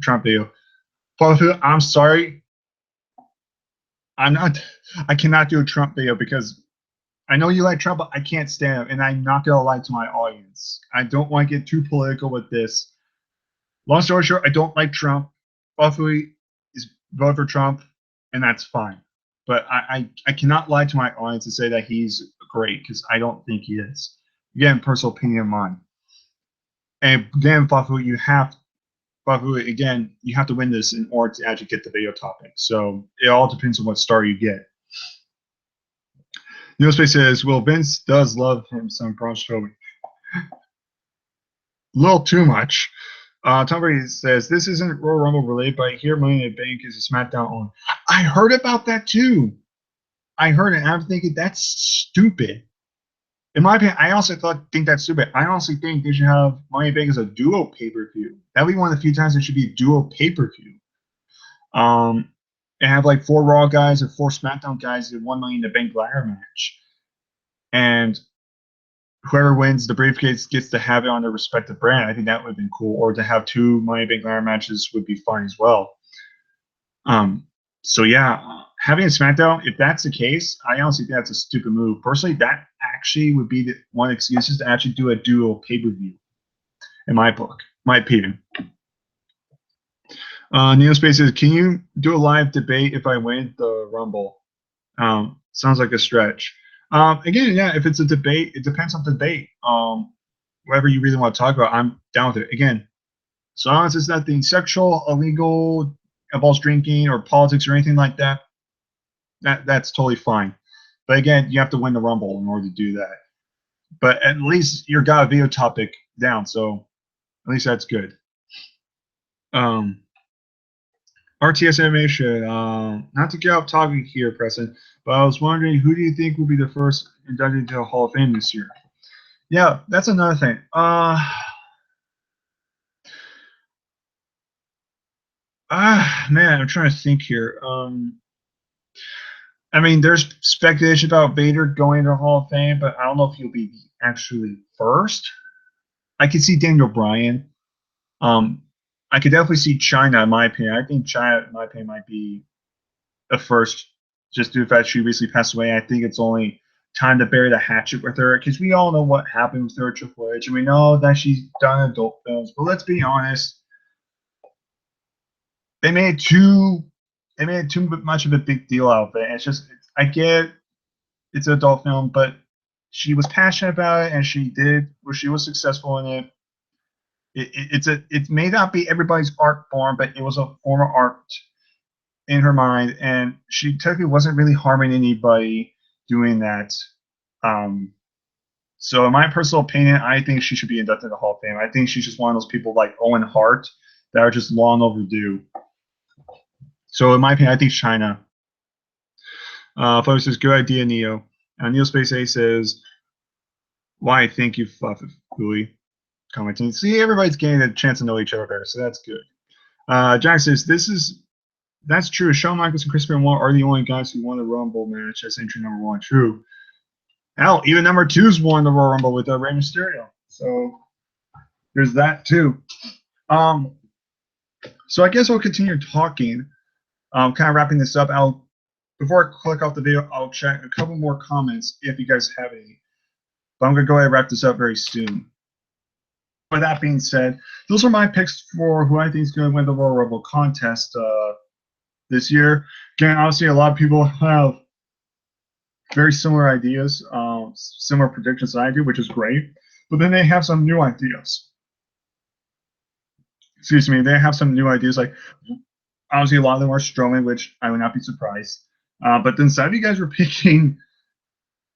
Trump video. I'm sorry. I cannot do a Trump video because I know you like Trump, but I can't stand him, and I'm not gonna lie to my audience. I don't want to get too political with this. Long story short, I don't like Trump. Buffy is vote for Trump, and that's fine. But I cannot lie to my audience and say that he's great because I don't think he is. Again, personal opinion of mine. And again, Buffy, you have to win this in order to actually get the video topic. So it all depends on what star you get. Neospace says, well, Vince does love him some Braun Strowman. A little too much. Tom Brady says, this isn't Royal Rumble related, but I hear Money in the Bank is a SmackDown on. I heard about that too. I heard it, and I'm thinking that's stupid. In my opinion, I also think that's stupid. I honestly think they should have Money in the Bank as a duo pay-per-view. That would be one of the few times it should be a duo pay-per-view. And have like 4 Raw guys or 4 SmackDown guys in 1 Money in the Bank ladder match. And whoever wins the briefcase gets to have it on their respective brand. I think that would have been cool. Or to have 2 Money in the Bank ladder matches would be fun as well. So yeah, having a SmackDown, if that's the case, I honestly think that's a stupid move. Personally, that actually would be the one excuse to actually do a dual pay-per-view, in my book, my opinion. Neospace says, can you do a live debate if I win the Rumble? Sounds like a stretch. Again, yeah, if it's a debate, it depends on the debate. Whatever you really want to talk about, I'm down with it. Again, so long as it's nothing sexual, illegal, involves drinking or politics or anything like that, that's totally fine. But again, you have to win the Rumble in order to do that. But at least you got a video topic down, so at least that's good. RTS Animation, not to get off topic here, Preston, but I was wondering, who do you think will be the first inducted into the Hall of Fame this year? Yeah, that's another thing. Man, I'm trying to think here. I mean, there's speculation about Vader going to the Hall of Fame, but I don't know if he'll be actually first. I could see Daniel Bryan. I could definitely see China, in my opinion. I think China, in my opinion, might be the first, just due to the fact she recently passed away. I think it's only time to bury the hatchet with her, because we all know what happened with her Triple H, and we know that she's done adult films. But let's be honest, they made too much of a big deal out of it. And it's just, I get it's an adult film, but she was passionate about it, and she was successful in it. It may not be everybody's art form, but it was a form of art in her mind, and she technically wasn't really harming anybody doing that. So in my personal opinion, I think she should be inducted into the Hall of Fame. I think she's just one of those people like Owen Hart that are just long overdue. So in my opinion, I think China. Flo says, good idea, Neo. Neo Space A says, why, thank you, Fluffy. Commenting. See, everybody's getting a chance to know each other better, so that's good. Jack says, that's true. Shawn Michaels and Chris Benoit are the only guys who won the Rumble match as entry number 1. True. Hell, even number 2's won the Royal Rumble with Rey Mysterio. So there's that too. So I guess I'll continue talking. Kind of wrapping this up. Before I click off the video, I'll check a couple more comments if you guys have any. But I'm gonna go ahead and wrap this up very soon. With that being said, those are my picks for who I think is going to win the Royal Rumble contest this year. Again, obviously, a lot of people have very similar ideas, similar predictions that I do, which is great. But then they have some new ideas. Excuse me, they have some new ideas. Like, obviously, a lot of them are Strowman, which I would not be surprised. But then some of you guys were picking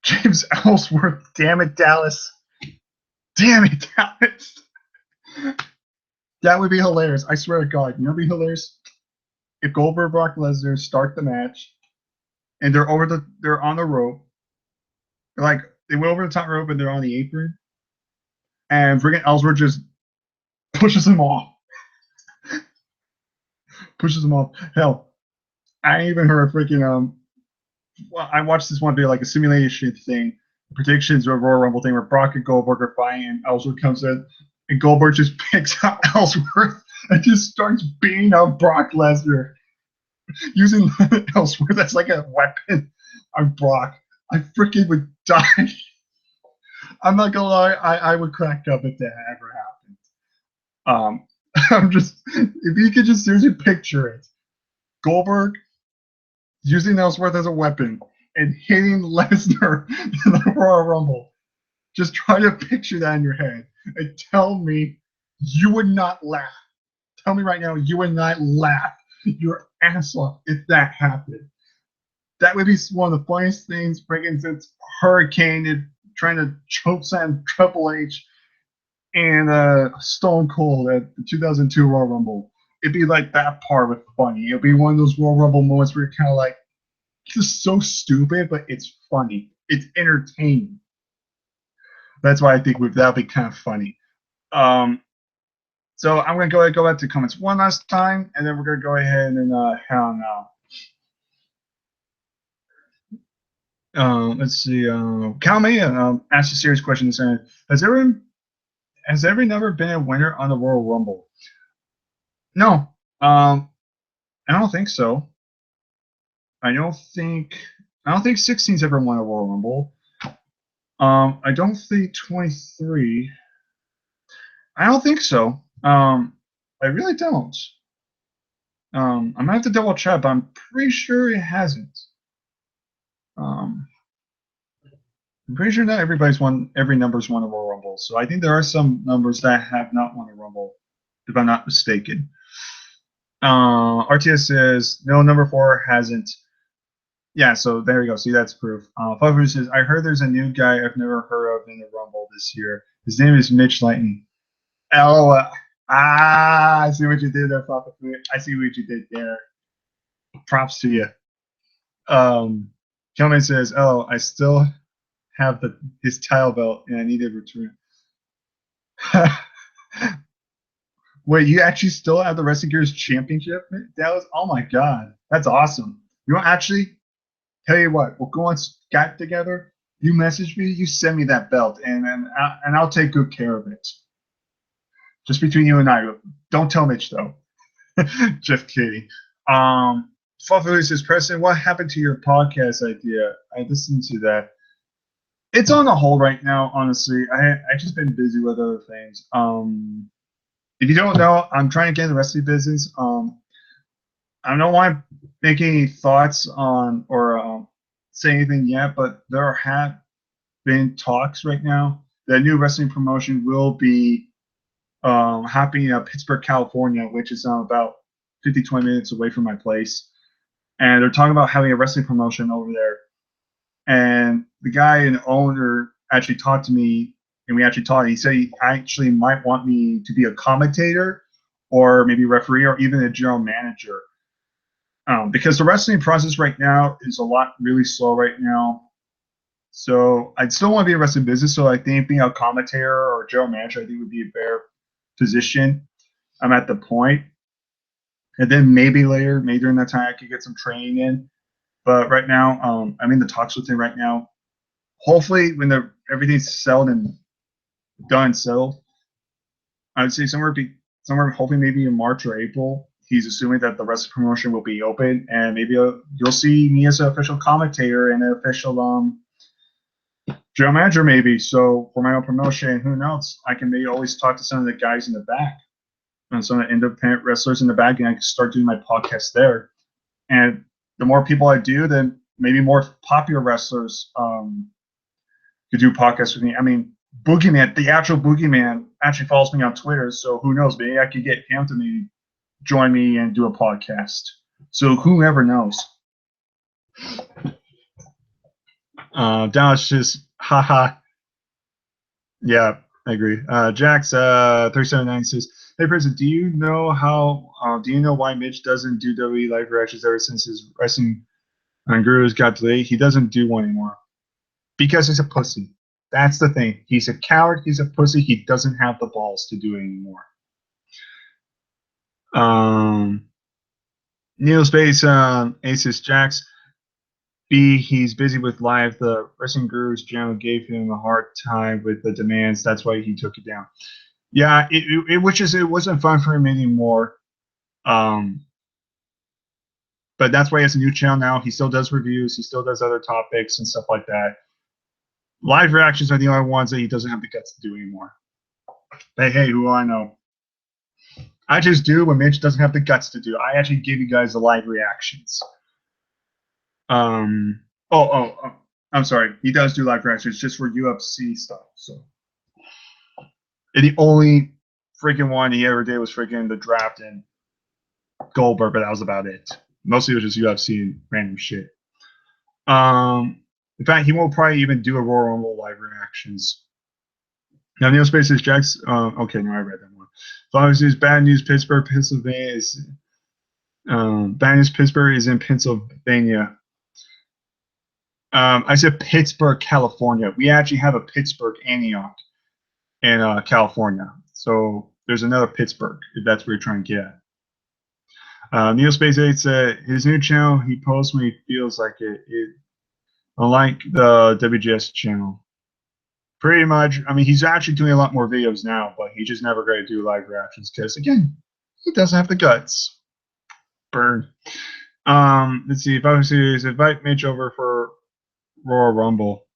James Ellsworth. Damn it, Dallas. Damn it, Dallas. That would be hilarious. I swear to God. You know what would be hilarious? If Goldberg, Brock Lesnar start the match, and they're on the rope. Like, they went over the top rope and they're on the apron. And freaking Ellsworth just pushes them off. Hell, I even heard freaking well, I watched this one video, like a simulation thing, predictions of Royal Rumble thing where Brock and Goldberg are fighting, and Ellsworth comes in, and Goldberg just picks out Ellsworth and just starts beating up Brock Lesnar using Ellsworth as like a weapon on Brock. I freaking would die. I'm not gonna lie, I would crack up if that ever happened. I'm just, if you could just seriously picture it, Goldberg using Ellsworth as a weapon and hitting Lesnar in the Royal Rumble. Just try to picture that in your head and tell me you would not laugh. Tell me right now you would not laugh your ass off if that happened. That would be one of the funniest things freaking since Hurricane trying to chokeslam Triple H and Stone Cold at the 2002 Royal Rumble. It'd be like that part was funny. It'd be one of those Royal Rumble moments where you're kind of like, this is so stupid, but it's funny. It's entertaining. That's why I think that'd be kind of funny. So I'm going to go back to comments one last time, and then we're going to go ahead and head on out. Let's see. Cal May asked a serious question. Saying, has every number been a winner on the Royal Rumble? No. I don't think so. I don't think 16's ever won a Royal Rumble. I don't think 23. I don't think so. I really don't. I might have to double check, but I'm pretty sure it hasn't. I'm pretty sure not every number's won a Royal Rumble. So I think there are some numbers that have not won a Rumble, if I'm not mistaken. RTS says no, number 4 hasn't. Yeah, so there you go. See, that's proof. Fluffer says, I heard there's a new guy I've never heard of in the Rumble this year. His name is Mitch Lightning. I see what you did there, Fluffer. I see what you did there. Props to you. Kelman says, oh, I still have his tile belt and I need to return. Wait, you actually still have the Wrestling Gears Championship? Dallas? Oh my god. That's awesome. You want actually tell you what, we'll go on Skype together. You message me, you send me that belt, and I'll take good care of it. Just between you and I. Don't tell Mitch though. Just kidding. Fluffy says, Preston, what happened to your podcast idea? I listened to that. It's on the hold right now, honestly. I just been busy with other things. If you don't know, I'm trying to get in the wrestling business. I don't want to make any thoughts on or say anything yet, but there have been talks right now. The new wrestling promotion will be happening in Pittsburgh, California, which is about 20 minutes away from my place. And they're talking about having a wrestling promotion over there. And the guy and owner actually talked to me, and we actually talked. He said he actually might want me to be a commentator or maybe referee or even a general manager. Because the wrestling process right now is a lot really slow right now. So I'd still want to be in wrestling business. So I think being a commentator or general manager, I think would be a better position. I'm at the point. And then maybe later, maybe during that time, I could get some training in. But right now, I'm in the talks with him right now. Hopefully, when everything's settled and done and settled, I would say somewhere hoping maybe in March or April. He's assuming that the wrestling promotion will be open, and maybe you'll see me as an official commentator and an official general manager, maybe. So for my own promotion, who knows? I can maybe always talk to some of the guys in the back and some of the independent wrestlers in the back, and I can start doing my podcast there. And the more people I do, then maybe more popular wrestlers could do podcasts with me. I mean, Boogeyman, the actual Boogeyman, actually follows me on Twitter, so who knows? Maybe I could get him to maybe join me and do a podcast. So whoever knows. Dallas just haha. Yeah, I agree. Jax 379 says, "Hey, President, do you know why Mitch doesn't do WWE live reactions ever since his wrestling on Gurus got delayed? He doesn't do one anymore because he's a pussy. That's the thing. He's a coward. He's a pussy. He doesn't have the balls to do it anymore." Neil Space Aces Jax. B, he's busy with live. The Wrestling Gurus channel gave him a hard time with the demands. That's why he took it down. Yeah, it wasn't fun for him anymore. But that's why he has a new channel now. He still does reviews. He still does other topics and stuff like that. Live reactions are the only ones that he doesn't have the guts to do anymore. But hey, who do I know? I just do what Mitch doesn't have the guts to do. I actually give you guys the live reactions. I'm sorry. He does do live reactions just for UFC stuff. So, and the only freaking one he ever did was freaking the draft and Goldberg, but that was about it. Mostly it was just UFC and random shit. In fact, he won't probably even do a Royal Rumble live reactions. Now, Neil Space is Jack's. Okay, no, I read that one. Obviously, it's bad news. Pittsburgh, Pennsylvania is. Bad news. Pittsburgh is in Pennsylvania. I said Pittsburgh, California. We actually have a Pittsburgh Antioch in California. So there's another Pittsburgh, if that's what you're trying to get at. Neil Space 8 said his new channel he posts when he feels like it unlike the WGS channel. Pretty much, I mean, he's actually doing a lot more videos now, but he just never going to do live reactions because, again, he doesn't have the guts. Burn. Let's see. If I was to invite Mitch over for Royal Rumble,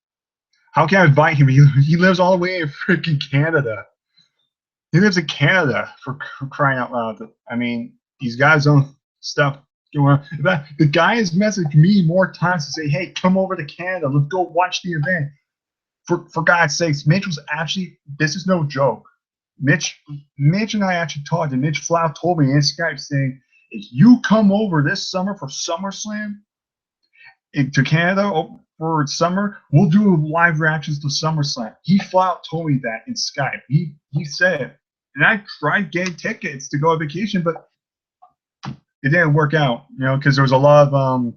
how can I invite him? He lives all the way in freaking Canada. He lives in Canada for crying out loud. I mean, he's got his own stuff going on. The guy has messaged me more times to say, "Hey, come over to Canada. Let's go watch the event." For God's sakes, Mitch was actually. This is no joke. Mitch and I actually talked, and Mitch Flout told me in Skype saying, "If you come over this summer for SummerSlam to Canada for summer, we'll do live reactions to SummerSlam." He Flout told me that in Skype. He said, and I tried getting tickets to go on vacation, but it didn't work out, because there was a lot of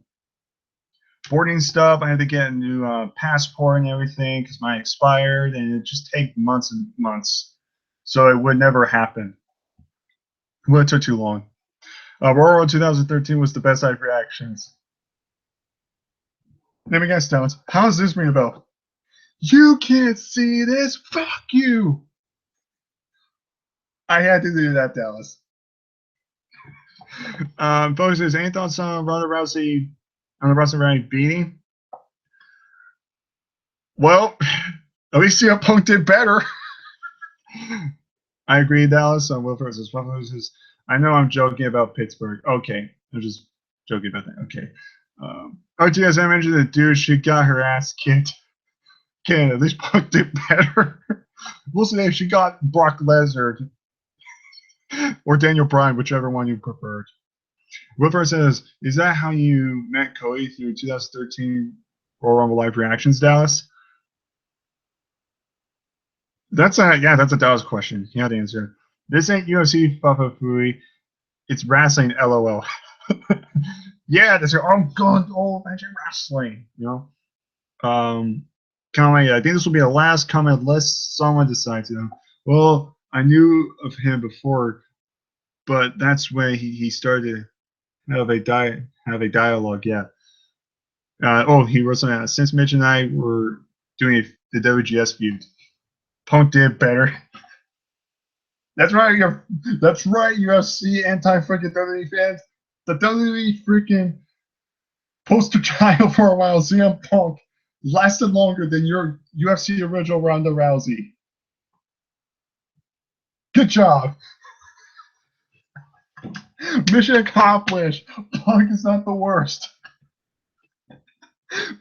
boarding stuff. I had to get a new passport and everything because mine expired, and it just take months and months. So it would never happen. Well, it took too long. Royal 2013 was the best live reactions. Let me guess, Dallas. How does this ring a bell? You can't see this. Fuck you. I had to do that, Dallas. Folks, says, any thoughts on Ronda Rousey beating? Well, at least CM Punk did better. I agree, Dallas. Will versus I know I'm joking about Pittsburgh. Okay, I'm just joking about that. Okay. RTS, I mentioned the dude, she got her ass kicked. Okay, at least Punk did better. We'll see if she got Brock Lesnar or Daniel Bryan, whichever one you preferred. Wilfer says, is that how you met Cody through 2013 Royal Rumble live reactions, Dallas? That's a Dallas question. You have to answer. This ain't UFC Fafafui. It's wrestling, LOL. Yeah, that's your I'm going to mention wrestling, kind of like, I think this will be the last comment unless someone decides to. Well, I knew of him before, but that's when he started to have a dialogue. Yeah. He wrote something. Since Mitch and I were doing the WGS feud, Punk did better. That's right. That's right. UFC anti-freaking WWE fans. The WWE freaking poster child for a while, CM Punk, lasted longer than your UFC original Ronda Rousey. Good job. Mission accomplished. Punk is not the worst.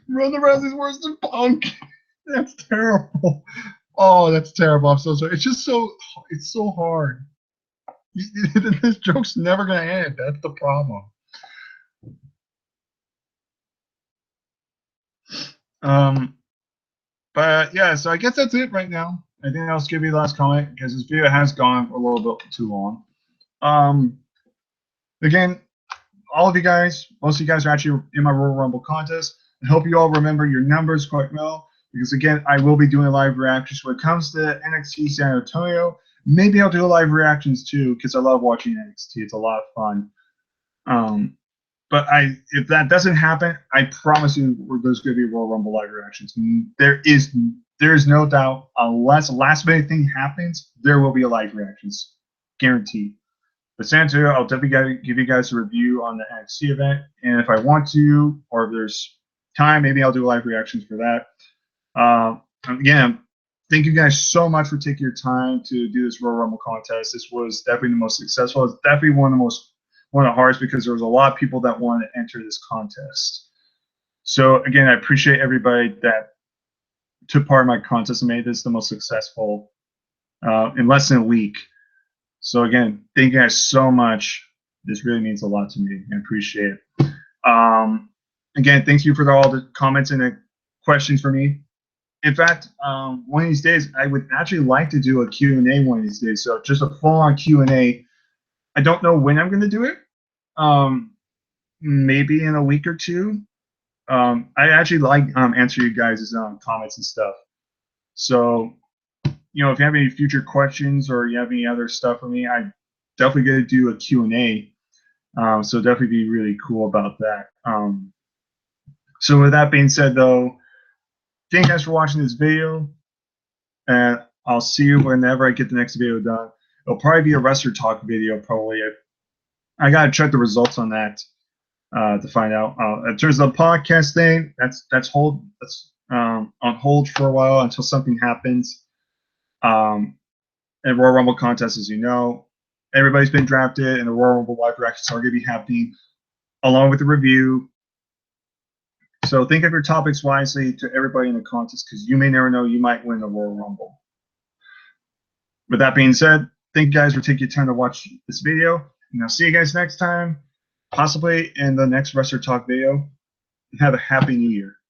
Ronda Rousey's worse than Punk. That's terrible. Oh, that's terrible. I'm so sorry. It's so hard. This joke's never gonna end. That's the problem. But yeah, so I guess that's it right now. I think I'll give you the last comment because this video has gone a little bit too long. Again, all of you guys, most of you guys are actually in my Royal Rumble contest. I hope you all remember your numbers quite well because again, I will be doing live reactions when it comes to NXT San Antonio. Maybe I'll do live reactions too because I love watching NXT. It's a lot of fun. But if that doesn't happen, I promise you there's going to be Royal Rumble live reactions. there's no doubt, unless a last minute thing happens, there will be a live reactions, guaranteed. But San Antonio, I'll definitely give you guys a review on the NXT event, and if I want to, or if there's time, maybe I'll do live reactions for that. Again, thank you guys so much for taking your time to do this Royal Rumble contest. This was definitely the most successful. It's definitely one of the hardest because there was a lot of people that wanted to enter this contest. So again, I appreciate everybody that took part in my contest and made this the most successful in less than a week. So again, thank you guys so much. This really means a lot to me. I appreciate it. Again, thank you for all the comments and the questions for me. In fact, one of these days, I would actually like to do a Q&A one of these days. So just a full-on Q&A. I don't know when I'm going to do it. Maybe in a week or two. I actually like answering you guys' comments and stuff. So, you know, if you have any future questions or you have any other stuff for me, I'm definitely going to do a Q&A. So definitely be really cool about that. So with that being said, though, thank you guys for watching this video, and I'll see you whenever I get the next video done. It'll probably be a wrestler talk video, probably. I gotta check the results on that to find out. In terms of the podcast thing, that's on hold for a while until something happens. And Royal Rumble contest, as you know, everybody's been drafted, and the Royal Rumble live reactions are going to be happening along with the review. So think of your topics wisely to everybody in the contest, because you may never know, you might win the Royal Rumble. With that being said, thank you guys for taking your time to watch this video, and I'll see you guys next time, possibly in the next Wrestler Talk video. And have a happy new year.